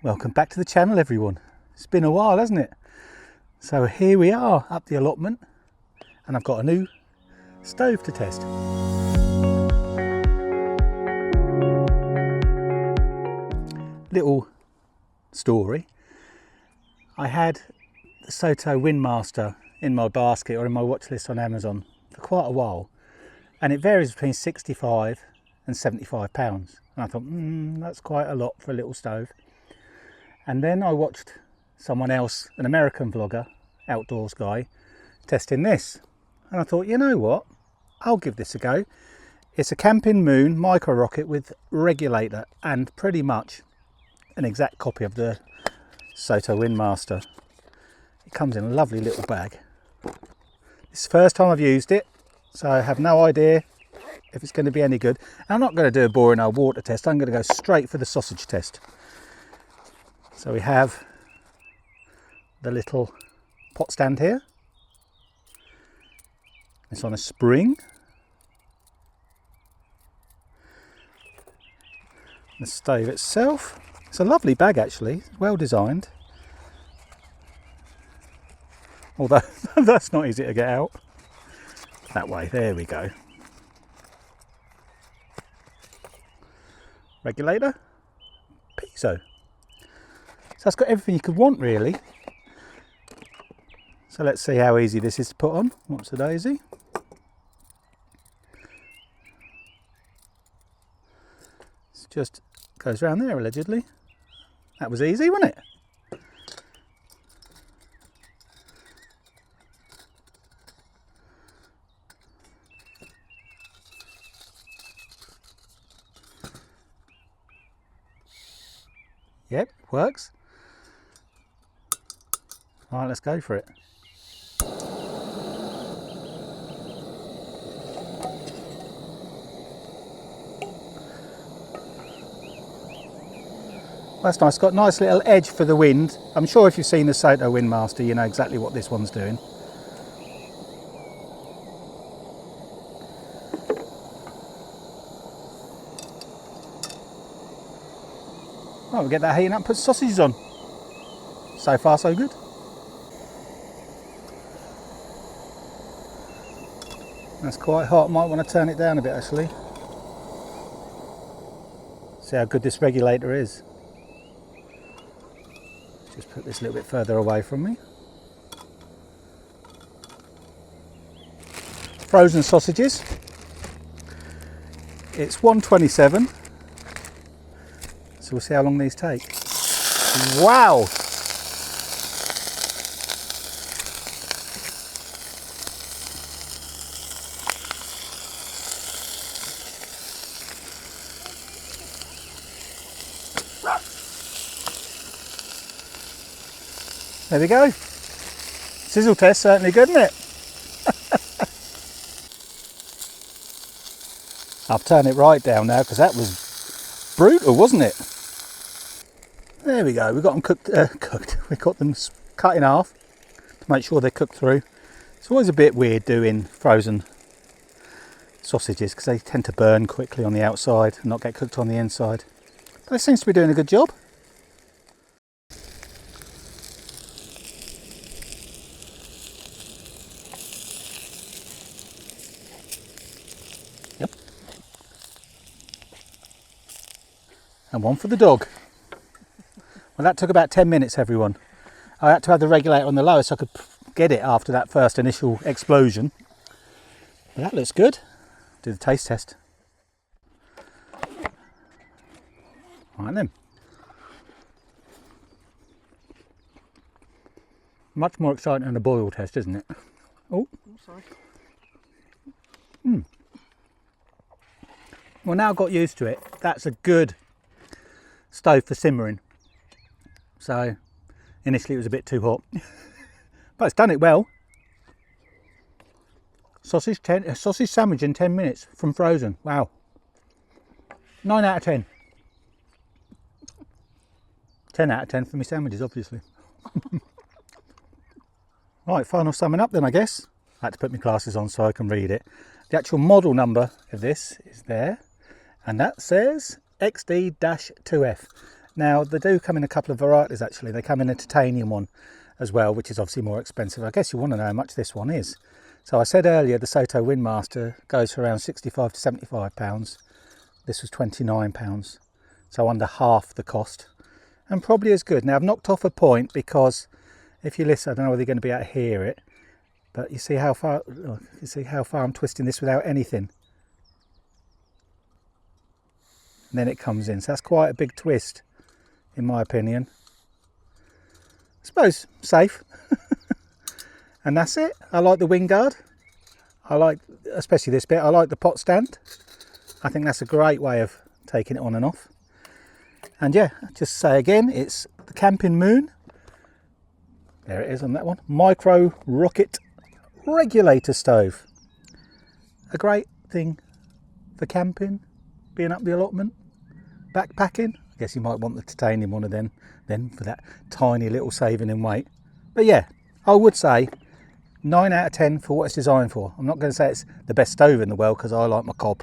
Welcome back to the channel, everyone. It's been a while, hasn't it? So here we are up the allotment, and I've got a new stove to test. Little story. I had the Soto Windmaster in my basket or in my watch list on Amazon for quite a while, and it varies between 65 and 75 pounds. And I thought, that's quite a lot for a little stove. And then I watched someone else, an American vlogger, outdoors guy, testing this. And I thought, you know what? I'll give this a go. It's a Campingmoon micro rocket with regulator and pretty much an exact copy of the Soto Windmaster. It comes in a lovely little bag. It's the first time I've used it, so I have no idea if it's going to be any good. And I'm not going to do a boring old water test. I'm going to go straight for the sausage test. So we have the little pot stand here. It's on a spring. The stove itself, it's a lovely bag actually, well designed. Although that's not easy to get out. That way, there we go. Regulator, piezo. So that's got everything you could want really. So let's see how easy this is to put on. What's a daisy? It just goes around there allegedly. That was easy, wasn't it? Yep, works. All right, let's go for it. That's nice, got a nice little edge for the wind. I'm sure if you've seen the Soto Windmaster, you know exactly what this one's doing. Right, we'll get that heating up and put sausages on. So far so good. That's quite hot, might want to turn it down a bit actually. See how good this regulator is. Just put this a little bit further away from me. Frozen sausages. It's 1.27. So we'll see how long these take. Wow! There we go. Sizzle test certainly good, isn't it? I'll turn it right down now because that was brutal, wasn't it? There we go. We've got them cooked. We've got them cut in half to make sure they're cooked through. It's always a bit weird doing frozen sausages because they tend to burn quickly on the outside and not get cooked on the inside. But it seems to be doing a good job. Yep. And one for the dog. Well, that took about 10 minutes, everyone. I had to have the regulator on the lowest so I could get it after that first initial explosion. But that looks good. Do the taste test. Right then. Much more exciting than a boil test, isn't it? Oh, sorry. Well, now I've got used to it. That's a good stove for simmering. So initially it was a bit too hot, but it's done it well. Sausage sandwich in 10 minutes from frozen. Wow. 9 out of 10. 10 out of 10 for my sandwiches, obviously. Right, final summing up then, I guess. I had to put my glasses on so I can read it. The actual model number of this is there, and that says XD-2F. Now they do come in a couple of varieties actually. They come in a titanium one as well, which is obviously more expensive. I guess you want to know how much this one is. So I said earlier the Soto Windmaster goes for around 65 to 75 pounds. This was 29 pounds, so under half the cost, and probably as good. Now I've knocked off a point because if you listen, I don't know whether you're going to be able to hear it, but you see how far I'm twisting this without anything. And then it comes in, so that's quite a big twist in my opinion. I suppose safe. And that's it. I like the wing guard. I like, especially this bit, I like the pot stand. I think that's a great way of taking it on and off. And yeah, just say again, it's the Campingmoon. There it is on that one. Micro rocket regulator stove. A great thing for camping, being up the allotment, backpacking. I guess you might want the titanium one of them then for that tiny little saving in weight. But yeah, I would say 9 out of 10 for what it's designed for. I'm not going to say it's the best stove in the world because I like my cob.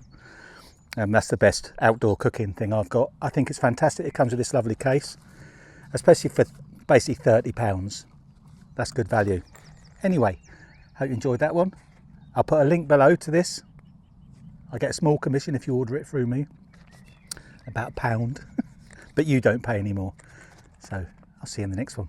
And that's the best outdoor cooking thing I've got. I think it's fantastic. It comes with this lovely case, especially for basically £30. That's good value. Anyway, hope you enjoyed that one. I'll put a link below to this. I get a small commission if you order it through me, about £1, but you don't pay any more. So I'll see you in the next one.